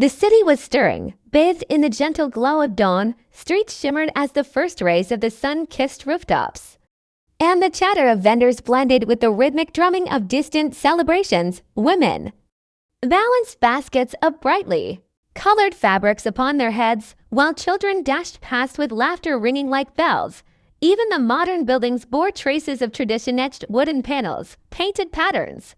The city was stirring, bathed in the gentle glow of dawn. Streets shimmered as the first rays of the sun kissed rooftops. And the chatter of vendors blended with the rhythmic drumming of distant celebrations. Women balanced baskets of brightly colored fabrics upon their heads, while children dashed past with laughter ringing like bells. Even the modern buildings bore traces of tradition-etched wooden panels, painted patterns,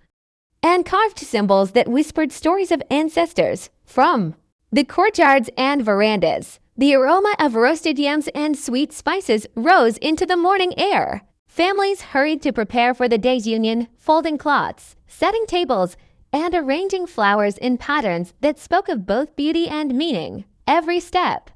and carved symbols that whispered stories of ancestors. From the courtyards and verandas, the aroma of roasted yams and sweet spices rose into the morning air. Families hurried to prepare for the day's union, folding cloths, setting tables, and arranging flowers in patterns that spoke of both beauty and meaning. Every step,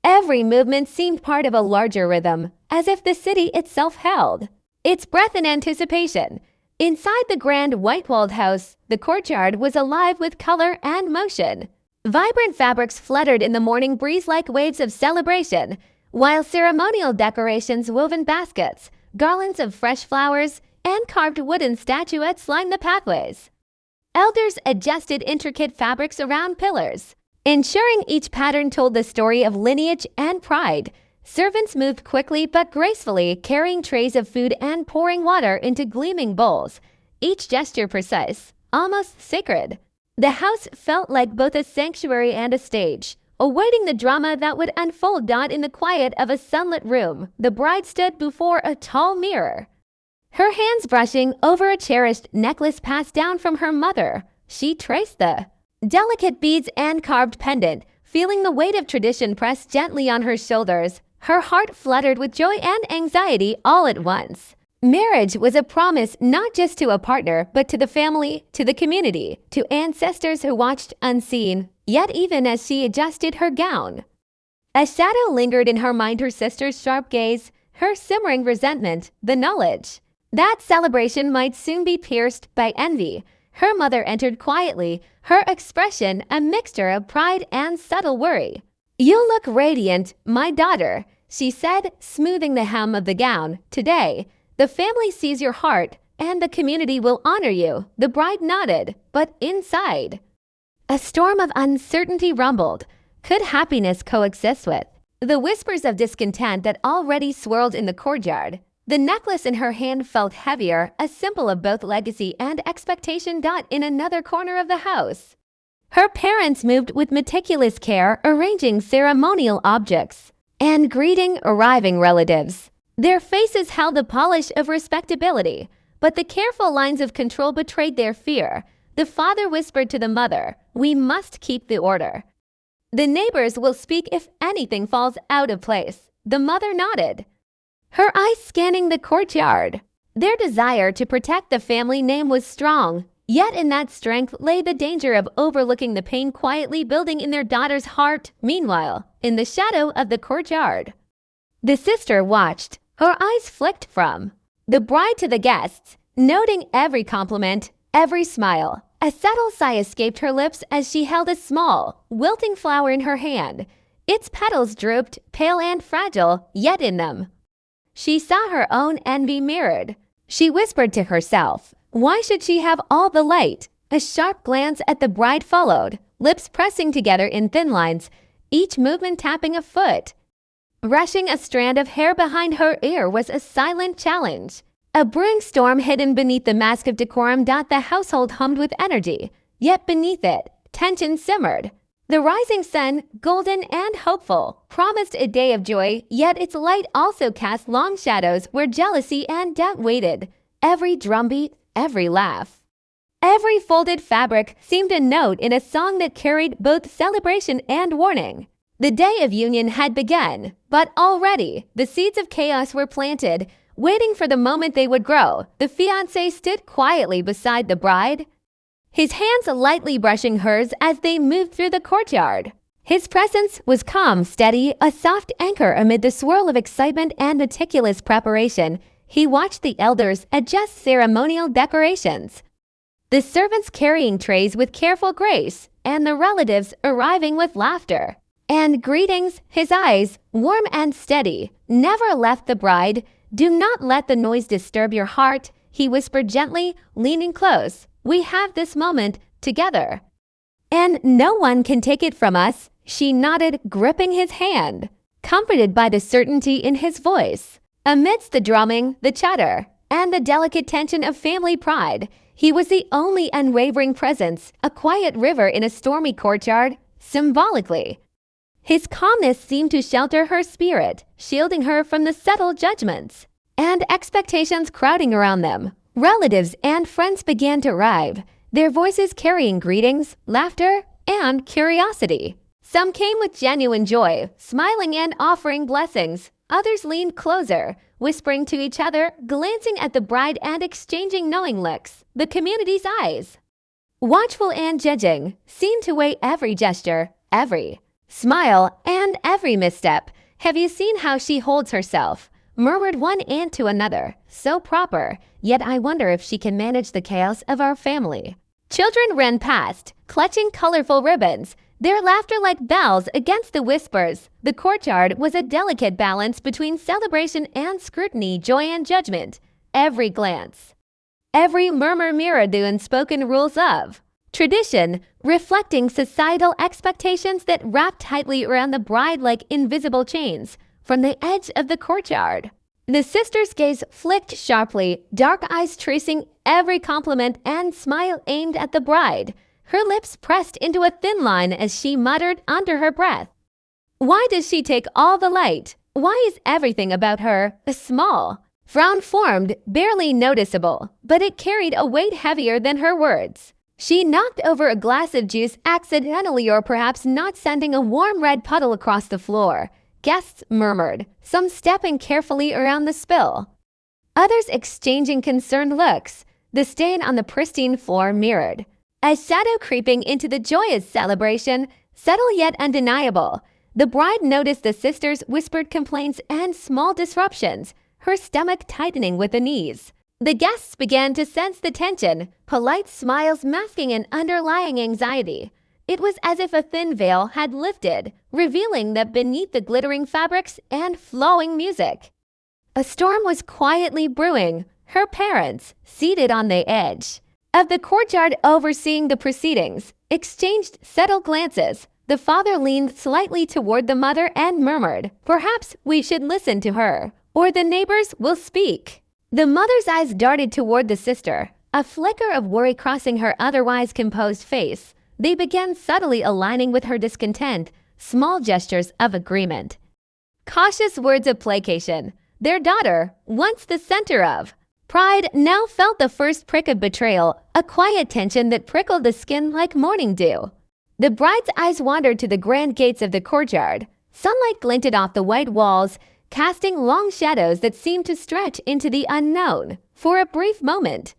every movement seemed part of a larger rhythm, as if the city itself held its breath in anticipation. Inside the grand white-walled house, the courtyard was alive with color and motion. Vibrant fabrics fluttered in the morning breeze like waves of celebration, while ceremonial decorations wove in baskets, garlands of fresh flowers, and carved wooden statuettes lined the pathways. Elders adjusted intricate fabrics around pillars, ensuring each pattern told the story of lineage and pride. Servants moved quickly but gracefully, carrying trays of food and pouring water into gleaming bowls, each gesture precise, almost sacred. The house felt like both a sanctuary and a stage, awaiting the drama that would unfold. In the quiet of a sunlit room, the bride stood before a tall mirror, her hands brushing over a cherished necklace passed down from her mother. She traced the delicate beads and carved pendant, feeling the weight of tradition press gently on her shoulders. Her heart fluttered with joy and anxiety all at once. Marriage was a promise not just to a partner, but to the family, to the community, to ancestors who watched unseen. Yet even as she adjusted her gown, a shadow lingered in her mind, her sister's sharp gaze, her simmering resentment, the knowledge that celebration might soon be pierced by envy. Her mother entered quietly, her expression a mixture of pride and subtle worry. "You look radiant, my daughter," she said, smoothing the hem of the gown. "Today, the family sees your heart, and the community will honor you." The bride nodded, but inside, a storm of uncertainty rumbled. Could happiness coexist with the whispers of discontent that already swirled in the courtyard? The necklace in her hand felt heavier, a symbol of both legacy and expectation. In another corner of the house, her parents moved with meticulous care, arranging ceremonial objects and greeting arriving relatives. Their faces held the polish of respectability, but the careful lines of control betrayed their fear. The father whispered to the mother, "We must keep the order. The neighbors will speak if anything falls out of place." The mother nodded, her eyes scanning the courtyard. Their desire to protect the family name was strong, yet in that strength lay the danger of overlooking the pain quietly building in their daughter's heart. Meanwhile, in the shadow of the courtyard, the sister watched, her eyes flicked from the bride to the guests, noting every compliment, every smile. A subtle sigh escaped her lips as she held a small, wilting flower in her hand. Its petals drooped, pale and fragile, yet in them she saw her own envy mirrored. She whispered to herself, "Why should she have all the light?" A sharp glance at the bride followed, lips pressing together in thin lines, each movement tapping a foot. Brushing a strand of hair behind her ear was a silent challenge. A brewing storm hidden beneath the mask of decorum. The household hummed with energy, yet beneath it, tension simmered. The rising sun, golden and hopeful, promised a day of joy, yet its light also cast long shadows where jealousy and doubt waited. Every drumbeat, every laugh, every folded fabric seemed a note in a song that carried both celebration and warning. The day of union had begun, but already the seeds of chaos were planted, waiting for the moment they would grow. The fiancé stood quietly beside the bride, his hands lightly brushing hers as they moved through the courtyard. His presence was calm, steady, a soft anchor amid the swirl of excitement and meticulous preparation. He watched the elders adjust ceremonial decorations, the servants carrying trays with careful grace, and the relatives arriving with laughter and greetings. His eyes, warm and steady, never left the bride. "Do not let the noise disturb your heart," he whispered gently, leaning close. "We have this moment together, "And no one can take it from us," she nodded, gripping his hand, comforted by the certainty in his voice. Amidst the drumming, the chatter, and the delicate tension of family pride, he was the only unwavering presence, a quiet river in a stormy courtyard, symbolically. His calmness seemed to shelter her spirit, shielding her from the subtle judgments and expectations crowding around them. Relatives and friends began to arrive, their voices carrying greetings, laughter, and curiosity. Some came with genuine joy, smiling and offering blessings. Others leaned closer, whispering to each other, glancing at the bride and exchanging knowing looks, the community's eyes, watchful and judging, seemed to weigh every gesture, every smile, and every misstep. "Have you seen how she holds herself?" murmured one aunt to another. "So proper, yet I wonder if she can manage the chaos of our family." Children ran past, clutching colorful ribbons, their laughter like bells against the whispers. The courtyard was a delicate balance between celebration and scrutiny, joy and judgment. Every glance, every murmur mirrored the unspoken rules of tradition, reflecting societal expectations that wrapped tightly around the bride like invisible chains. From the edge of the courtyard, the sister's gaze flicked sharply, dark eyes tracing every compliment and smile aimed at the bride. Her lips pressed into a thin line as she muttered under her breath, "Why does she take all the light? Why is everything about her small?" Frown formed, barely noticeable, but it carried a weight heavier than her words. She knocked over a glass of juice accidentally, or perhaps not, sending a warm red puddle across the floor. Guests murmured, some stepping carefully around the spill, others exchanging concerned looks. The stain on the pristine floor mirrored a shadow creeping into the joyous celebration, subtle yet undeniable. The bride noticed the sisters' whispered complaints and small disruptions, her stomach tightening with unease. The guests began to sense the tension, polite smiles masking an underlying anxiety. It was as if a thin veil had lifted, revealing that beneath the glittering fabrics and flowing music, a storm was quietly brewing. Her parents, seated on the edge of the courtyard overseeing the proceedings, exchanged subtle glances. The father leaned slightly toward the mother and murmured, "Perhaps we should listen to her, or the neighbors will speak." The mother's eyes darted toward the sister, a flicker of worry crossing her otherwise composed face. They began subtly aligning with her discontent, small gestures of agreement, cautious words of placation. Their daughter, once the center of pride, now felt the first prick of betrayal, a quiet tension that prickled the skin like morning dew. The bride's eyes wandered to the grand gates of the courtyard. Sunlight glinted off the white walls, casting long shadows that seemed to stretch into the unknown. For a brief moment,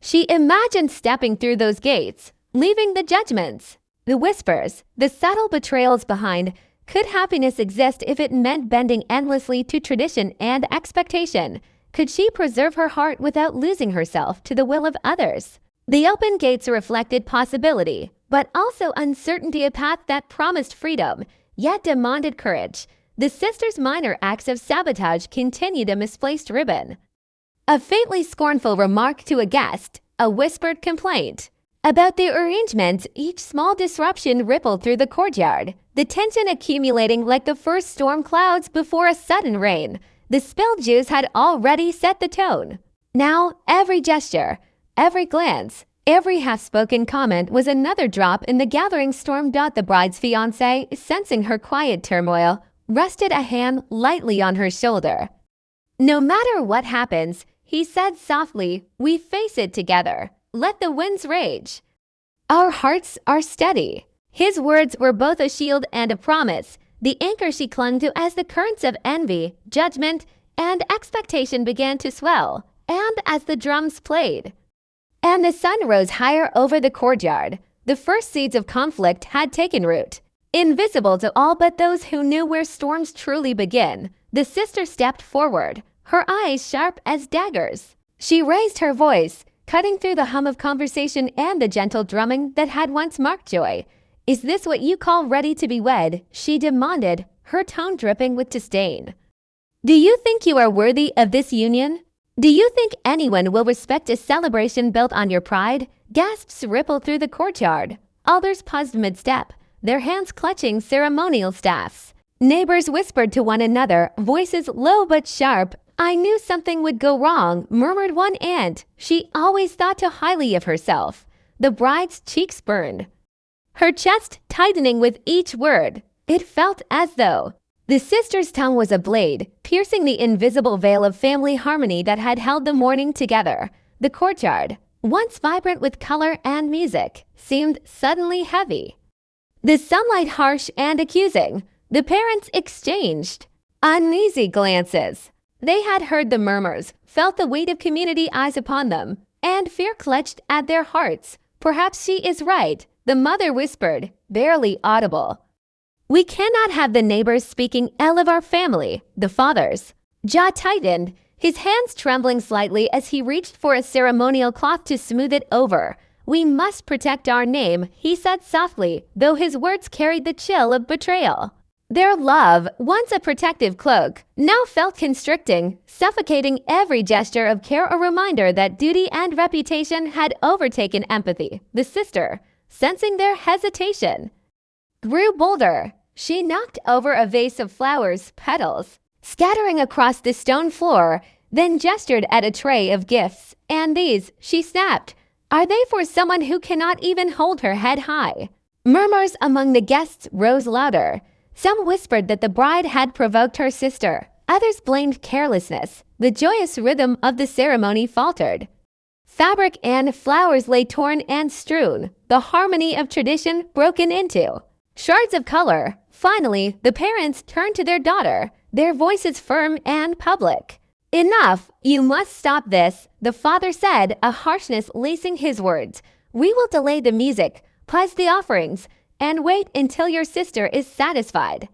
she imagined stepping through those gates, leaving the judgments, the whispers, the subtle betrayals behind. Could happiness exist if it meant bending endlessly to tradition and expectation? Could she preserve her heart without losing herself to the will of others? The open gates reflected possibility, but also uncertainty, a path that promised freedom, yet demanded courage. The sisters' minor acts of sabotage continued, a misplaced ribbon, a faintly scornful remark to a guest, a whispered complaint about the arrangement. Each small disruption rippled through the courtyard, the tension accumulating like the first storm clouds before a sudden rain. The spilled juice had already set the tone. Now, every gesture, every glance, every half-spoken comment was another drop in the gathering storm. The bride's fiancé, sensing her quiet turmoil, rested a hand lightly on her shoulder. "No matter what happens," he said softly, "we face it together. Let the winds rage. Our hearts are steady." His words were both a shield and a promise, the anchor she clung to as the currents of envy, judgment, and expectation began to swell. And as the drums played, and the sun rose higher over the courtyard, the first seeds of conflict had taken root. Invisible to all but those who knew where storms truly begin, the sister stepped forward, her eyes sharp as daggers. She raised her voice, cutting through the hum of conversation and the gentle drumming that had once marked joy. "Is this what you call ready to be wed?" she demanded, her tone dripping with disdain. "Do you think you are worthy of this union? Do you think anyone will respect a celebration built on your pride?" Gasps rippled through the courtyard. Others paused mid-step, their hands clutching ceremonial staffs. Neighbors whispered to one another, voices low but sharp. "I knew something would go wrong," murmured one aunt. She always thought too highly of herself. The bride's cheeks burned, her chest tightening with each word. It felt as though the sister's tongue was a blade, piercing the invisible veil of family harmony that had held the mourning together. The courtyard, once vibrant with color and music, seemed suddenly heavy. The sunlight harsh and accusing. The parents exchanged uneasy glances. They had heard the murmurs, felt the weight of community eyes upon them, and fear clutched at their hearts. "Perhaps she is right," the mother whispered, barely audible. "We cannot have the neighbors speaking ill of our family." The father's jaw tightened, his hands trembling slightly as he reached for a ceremonial cloth to smooth it over. "We must protect our name," he said softly, though his words carried the chill of betrayal. Their love, once a protective cloak, now felt constricting, suffocating every gesture of care, a reminder that duty and reputation had overtaken empathy. The sister, sensing their hesitation, grew bolder. She knocked over a vase of flowers, petals scattering across the stone floor, then gestured at a tray of gifts. "And these," she snapped, "are they for someone who cannot even hold her head high?" Murmurs among the guests rose louder. Some whispered that the bride had provoked her sister. Others blamed carelessness. The joyous rhythm of the ceremony faltered. Fabric and flowers lay torn and strewn, the harmony of tradition broken into shards of color. Finally, the parents turned to their daughter, their voices firm and public. "Enough! You must stop this," the father said, a harshness lacing his words. "We will delay the music, pause the offerings, and wait until your sister is satisfied.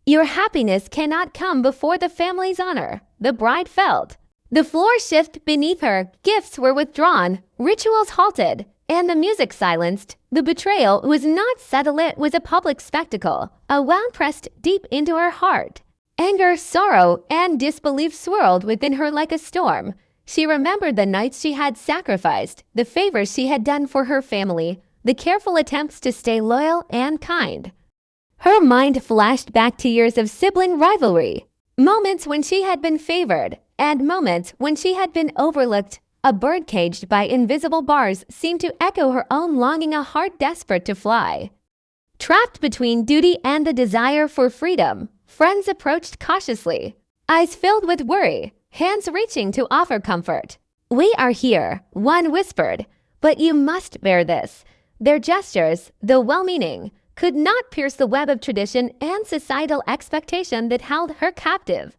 Your happiness cannot come before the family's honor." The bride felt the floor shift beneath her. Gifts were withdrawn, rituals halted, and the music silenced. The betrayal was not subtle, it was a public spectacle. A wound pressed deep into her heart. Anger, sorrow, and disbelief swirled within her like a storm. She remembered the nights she had sacrificed, the favors she had done for her family, the careful attempts to stay loyal and kind. Her mind flashed back to years of sibling rivalry, moments when she had been favored, and moments when she had been overlooked. A bird caged by invisible bars seemed to echo her own longing, a heart desperate to fly. Trapped between duty and the desire for freedom, friends approached cautiously, eyes filled with worry, hands reaching to offer comfort. "We are here," one whispered, "but you must bear this." Their gestures, though well-meaning, could not pierce the web of tradition and societal expectation that held her captive.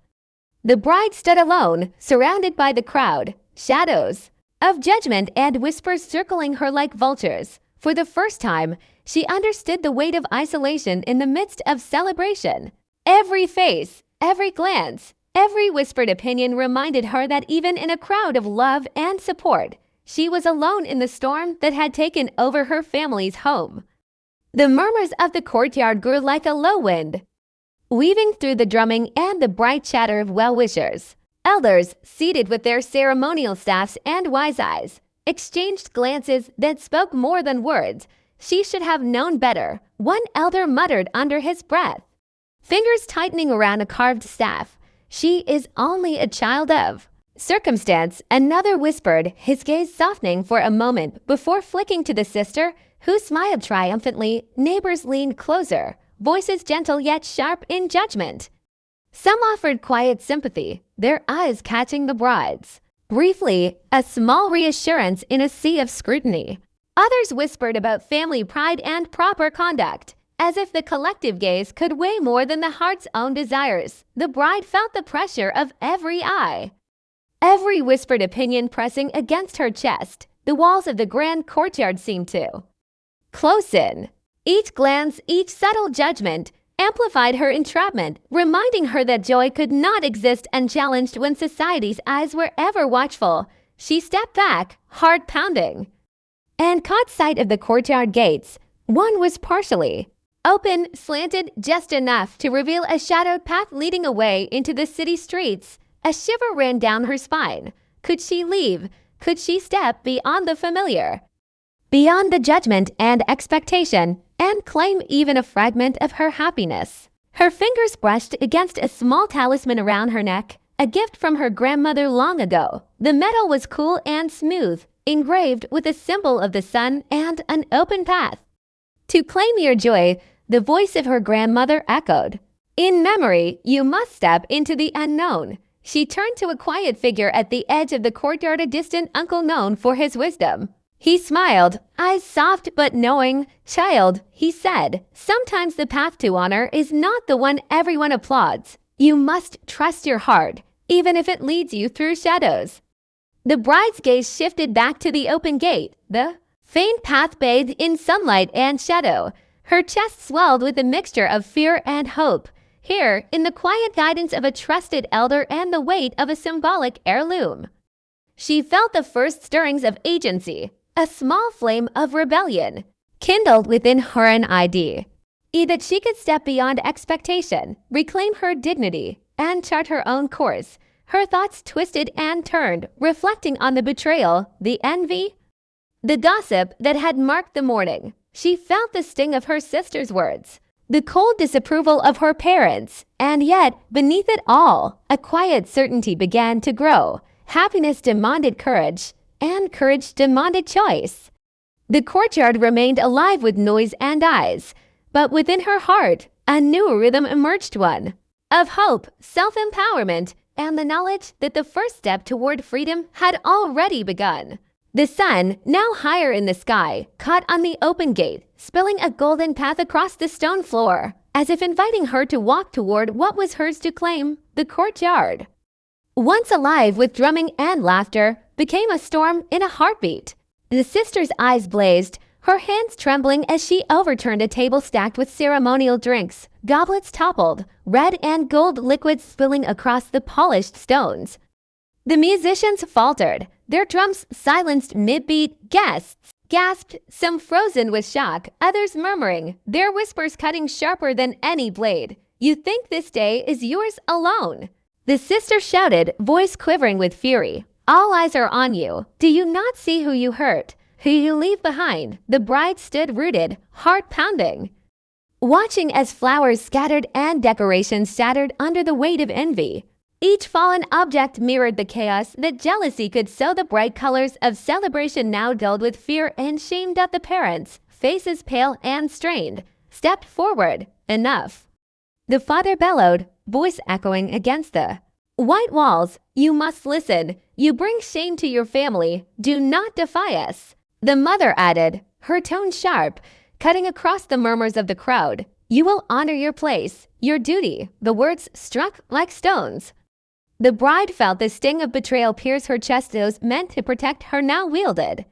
The bride stood alone, surrounded by the crowd, shadows of judgment and whispers circling her like vultures. For the first time, she understood the weight of isolation in the midst of celebration. Every face, every glance, every whispered opinion reminded her that even in a crowd of love and support, she was alone in the storm that had taken over her family's home. The murmurs of the courtyard grew like a low wind, weaving through the drumming and the bright chatter of well-wishers. Elders, seated with their ceremonial staffs and wise eyes, exchanged glances that spoke more than words. "She should have known better," one elder muttered under his breath, fingers tightening around a carved staff. "She is only a child of circumstance," another whispered, his gaze softening for a moment before flicking to the sister, who smiled triumphantly. Neighbors leaned closer, voices gentle yet sharp in judgment. Some offered quiet sympathy, their eyes catching the bride's. Briefly, a small reassurance in a sea of scrutiny. Others whispered about family pride and proper conduct, as if the collective gaze could weigh more than the heart's own desires. The bride felt the pressure of every eye, every whispered opinion pressing against her chest. The walls of the grand courtyard seemed to close in. Each glance, each subtle judgment, amplified her entrapment, reminding her that joy could not exist unchallenged when society's eyes were ever watchful. She stepped back, heart pounding, and caught sight of the courtyard gates. One was partially open, slanted just enough to reveal a shadowed path leading away into the city streets. A shiver ran down her spine. Could she leave? Could she step beyond the familiar? beyond the judgment and expectation, and claim even a fragment of her happiness. Her fingers brushed against a small talisman around her neck, a gift from her grandmother long ago. The metal was cool and smooth, engraved with a symbol of the sun and an open path. To claim your joy, the voice of her grandmother echoed. In memory, you must step into the unknown. She turned to a quiet figure at the edge of the courtyard, a distant uncle known for his wisdom. He smiled, eyes soft but knowing. Child, he said, sometimes the path to honor is not the one everyone applauds. You must trust your heart, even if it leads you through shadows. The bride's gaze shifted back to the open gate, the faint path bathed in sunlight and shadow. Her chest swelled with a mixture of fear and hope. Here, in the quiet guidance of a trusted elder and the weight of a symbolic heirloom, she felt the first stirrings of agency, a small flame of rebellion, kindled within her an idea that she could step beyond expectation, reclaim her dignity, and chart her own course. Her thoughts twisted and turned, reflecting on the betrayal, the envy, the gossip that had marked the morning. She felt the sting of her sister's words, the cold disapproval of her parents, and yet, beneath it all, a quiet certainty began to grow. Happiness demanded courage, and courage demanded choice. The courtyard remained alive with noise and eyes, but within her heart, a new rhythm emerged, one of hope, self-empowerment, and the knowledge that the first step toward freedom had already begun. The sun, now higher in the sky, caught on the open gate, spilling a golden path across the stone floor, as if inviting her to walk toward what was hers to claim, the courtyard. Once alive with drumming and laughter, became a storm in a heartbeat. The sister's eyes blazed, her hands trembling as she overturned a table stacked with ceremonial drinks. Goblets toppled, red and gold liquids spilling across the polished stones. The musicians faltered, their drums silenced mid-beat. Guests gasped, some frozen with shock, others murmuring, their whispers cutting sharper than any blade. You think this day is yours alone. The sister shouted, voice quivering with fury. All eyes are on you. Do you not see who you hurt, who you leave behind? The bride stood rooted, heart pounding, watching as flowers scattered and decorations shattered under the weight of envy. Each fallen object mirrored the chaos that jealousy could sow. The bright colors of celebration now dulled with fear and shame. The parents, faces pale and strained, stepped forward. Enough. The father bellowed, voice echoing against the white walls. You must listen. You bring shame to your family. Do not defy us. The mother added, her tone sharp, cutting across the murmurs of the crowd. You will honor your place, your duty. The words struck like stones. The bride felt the sting of betrayal pierce her chest. Those meant to protect her now wielded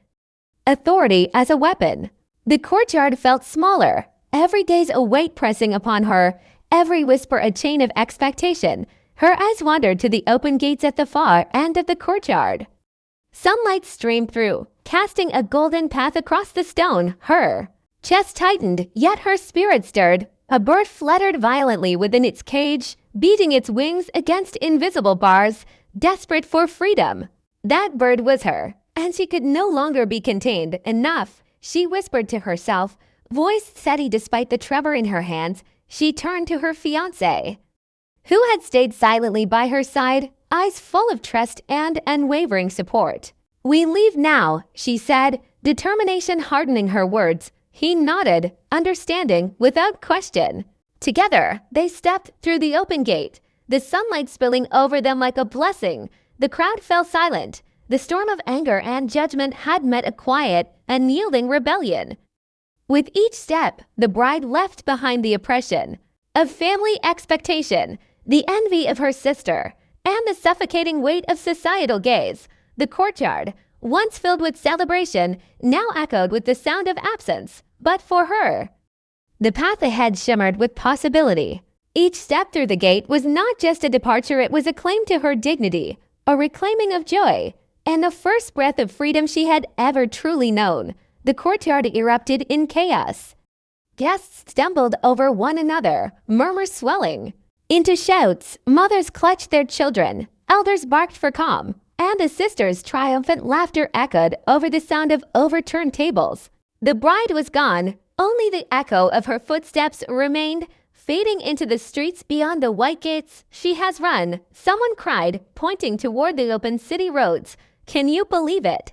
authority as a weapon. The courtyard felt smaller, every gaze a weight pressing upon her, every whisper a chain of expectation. Her eyes wandered to the open gates at the far end of the courtyard. Sunlight streamed through, casting a golden path across the stone. Her chest tightened, yet her spirit stirred. A bird fluttered violently within its cage, beating its wings against invisible bars, desperate for freedom. That bird was her, and she could no longer be contained. Enough, she whispered to herself, voice steady despite the tremor in her hands. She turned to her fiancé, who had stayed silently by her side, eyes full of trust and unwavering support. We leave now, she said, determination hardening her words. He nodded, understanding without question. Together, they stepped through the open gate, the sunlight spilling over them like a blessing. The crowd fell silent. The storm of anger and judgment had met a quiet, unyielding rebellion. With each step, the bride left behind the oppression of family expectation, the envy of her sister, and the suffocating weight of societal gaze. The courtyard, once filled with celebration, now echoed with the sound of absence. But for her, the path ahead shimmered with possibility. Each step through the gate was not just a departure, it was a claim to her dignity, a reclaiming of joy, and the first breath of freedom she had ever truly known. The courtyard erupted in chaos. Guests stumbled over one another, murmurs swelling into shouts. Mothers clutched their children, elders barked for calm, and the sisters' triumphant laughter echoed over the sound of overturned tables. The bride was gone. Only the echo of her footsteps remained, fading into the streets beyond the white gates. She has run, someone cried, pointing toward the open city roads. Can you believe it?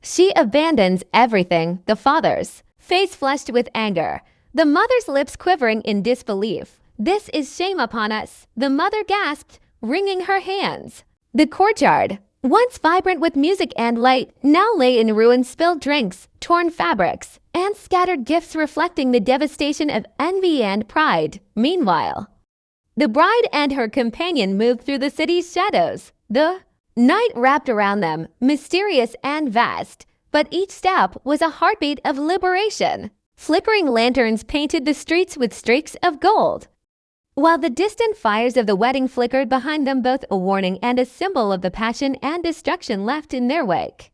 She abandons everything, the father's face flushed with anger, the mother's lips quivering in disbelief. This is shame upon us, the mother gasped, wringing her hands. The courtyard, once vibrant with music and light, now lay in ruins, spilled drinks, torn fabrics, and scattered gifts reflecting the devastation of envy and pride. Meanwhile, the bride and her companion moved through the city's shadows. The night wrapped around them, mysterious and vast, but each step was a heartbeat of liberation. Flickering lanterns painted the streets with streaks of gold, while the distant fires of the wedding flickered behind them, both a warning and a symbol of the passion and destruction left in their wake.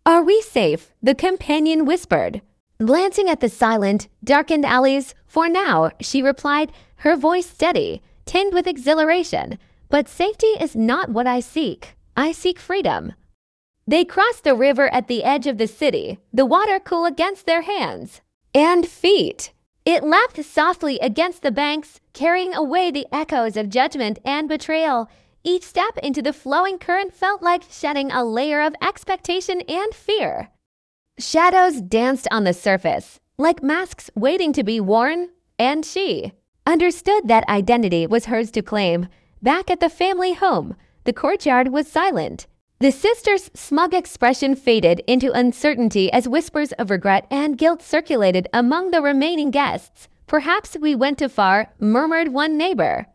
Are we safe? The companion whispered, glancing at the silent, darkened alleys. For now, she replied, her voice steady, tinged with exhilaration. But safety is not what I seek. I seek freedom. They crossed the river at the edge of the city, the water cool against their hands and feet. It lapped softly against the banks, carrying away the echoes of judgment and betrayal. Each step into the flowing current felt like shedding a layer of expectation and fear. Shadows danced on the surface, like masks waiting to be worn, and she understood that identity was hers to claim. Back at the family home, the courtyard was silent. The sister's smug expression faded into uncertainty as whispers of regret and guilt circulated among the remaining guests. Perhaps we went too far, murmured one neighbor.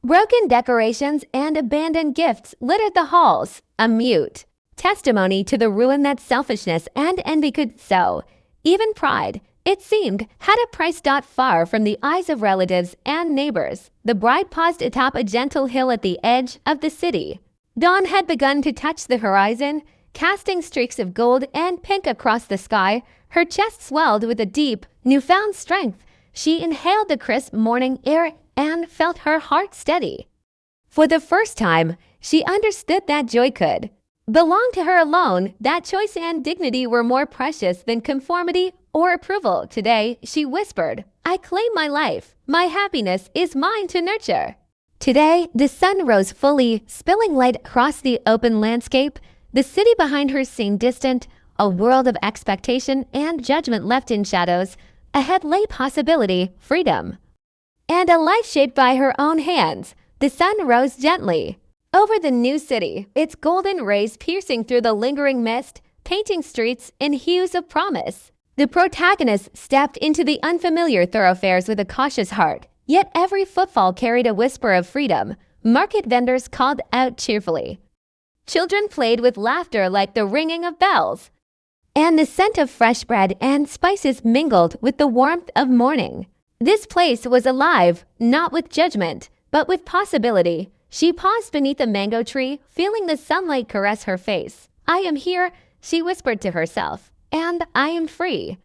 Broken decorations and abandoned gifts littered the halls, a mute testimony to the ruin that selfishness and envy could sow. Even pride, it seemed, had a price not far from the eyes of relatives and neighbors. The bride paused atop a gentle hill at the edge of the city. Dawn had begun to touch the horizon, casting streaks of gold and pink across the sky. Her chest swelled with a deep, newfound strength. She inhaled the crisp morning air and felt her heart steady. For the first time, she understood that joy could belong to her alone, that choice and dignity were more precious than conformity or approval. Today, she whispered, I claim my life. My happiness is mine to nurture. Today, the sun rose fully, spilling light across the open landscape. The city behind her seemed distant, a world of expectation and judgment left in shadows. Ahead lay possibility, freedom, and a life shaped by her own hands. The sun rose gently over the new city, its golden rays piercing through the lingering mist, painting streets in hues of promise. The protagonist stepped into the unfamiliar thoroughfares with a cautious heart. Yet every footfall carried a whisper of freedom. Market vendors called out cheerfully. Children played with laughter like the ringing of bells. And the scent of fresh bread and spices mingled with the warmth of morning. This place was alive, not with judgment, but with possibility. She paused beneath a mango tree, feeling the sunlight caress her face. I am here, she whispered to herself, and I am free.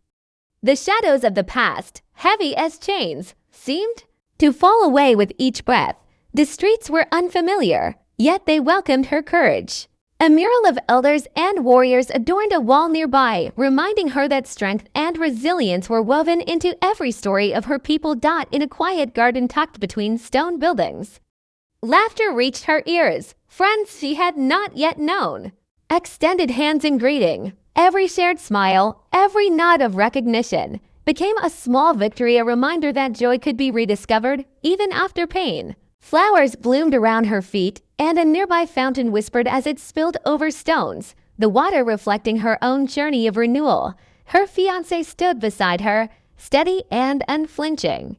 The shadows of the past, heavy as chains, seemed to fall away with each breath. The streets were unfamiliar, yet they welcomed her courage. A mural of elders and warriors adorned a wall nearby, reminding her that strength and resilience were woven into every story of her people. In a quiet garden tucked between stone buildings, laughter reached her ears. Friends she had not yet known extended hands in greeting. Every shared smile, every nod of recognition became a small victory, a reminder that joy could be rediscovered even after pain. Flowers bloomed around her feet, and a nearby fountain whispered as it spilled over stones, the water reflecting her own journey of renewal. Her fiancé stood beside her, steady and unflinching,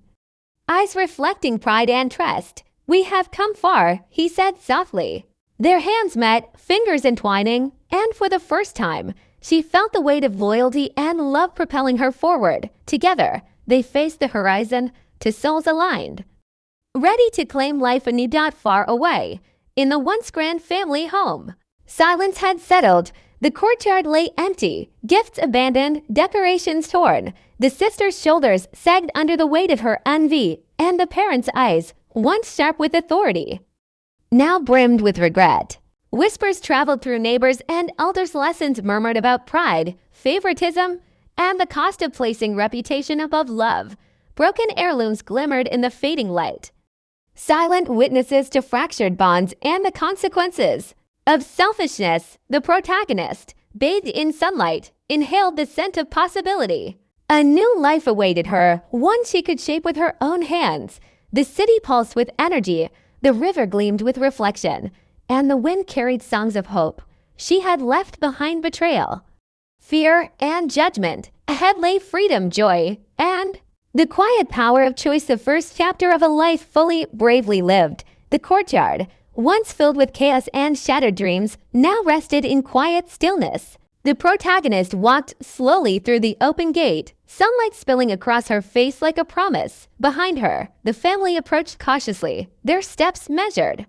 eyes reflecting pride and trust. We have come far, he said softly. Their hands met, fingers entwining, and for the first time, she felt the weight of loyalty and love propelling her forward. Together, they faced the horizon, to souls aligned, ready to claim life anew. Far away, in the once grand family home, silence had settled. The courtyard lay empty, gifts abandoned, decorations torn. The sister's shoulders sagged under the weight of her envy, and the parents' eyes, once sharp with authority, now brimmed with regret. Whispers traveled through neighbors, and elders' lessons murmured about pride, favoritism, and the cost of placing reputation above love. Broken heirlooms glimmered in the fading light. Silent witnesses to fractured bonds and the consequences of selfishness, the protagonist, bathed in sunlight, inhaled the scent of possibility. A new life awaited her, one she could shape with her own hands. The city pulsed with energy, the river gleamed with reflection, and the wind carried songs of hope. She had left behind betrayal, fear, and judgment. Ahead lay freedom, joy, and the quiet power of choice. The first chapter of a life fully, bravely lived. The courtyard, once filled with chaos and shattered dreams, now rested in quiet stillness. The protagonist walked slowly through the open gate, sunlight spilling across her face like a promise. Behind her, the family approached cautiously, their steps measured,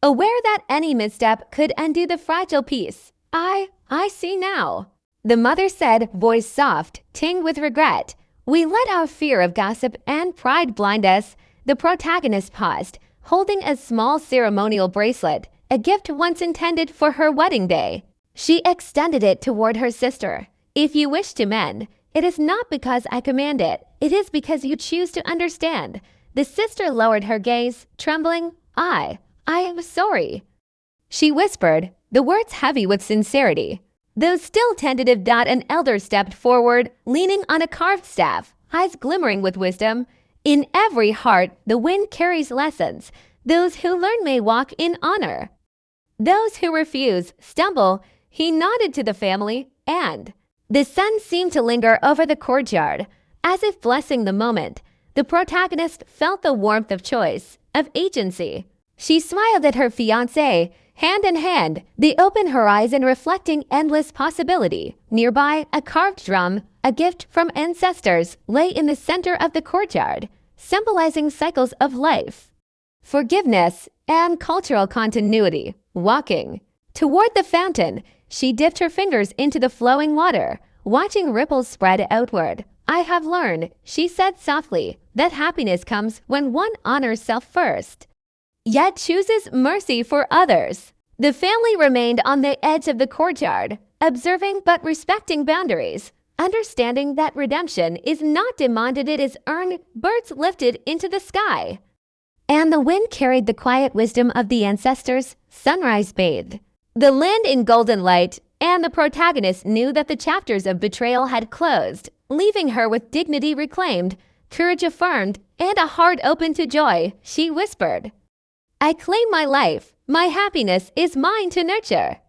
aware that any misstep could undo the fragile peace. I see now," the mother said, voice soft, tinged with regret. "We let our fear of gossip and pride blind us." The protagonist paused, holding a small ceremonial bracelet, a gift once intended for her wedding day. She extended it toward her sister. "If you wish to mend, it is not because I command it. It is because you choose to understand." The sister lowered her gaze, trembling. I am sorry," she whispered, the words heavy with sincerity. Though still tentative, an elder stepped forward, leaning on a carved staff, eyes glimmering with wisdom. "In every heart, the wind carries lessons. Those who learn may walk in honor. Those who refuse stumble." He nodded to the family, and the sun seemed to linger over the courtyard, as if blessing the moment. The protagonist felt the warmth of choice, of agency. She smiled at her fiancé, hand in hand, the open horizon reflecting endless possibility. Nearby, a carved drum, a gift from ancestors, lay in the center of the courtyard, symbolizing cycles of life, forgiveness, and cultural continuity. Walking toward the fountain, she dipped her fingers into the flowing water, watching ripples spread outward. "I have learned," she said softly, "that happiness comes when one honors self first, yet chooses mercy for others." The family remained on the edge of the courtyard, observing but respecting boundaries, understanding that redemption is not demanded, it is earned. Birds lifted into the sky, and the wind carried the quiet wisdom of the ancestors. Sunrise bathed the land in golden light, and the protagonist knew that the chapters of betrayal had closed, leaving her with dignity reclaimed, courage affirmed, and a heart open to joy. She whispered, "I claim my life. My happiness is mine to nurture."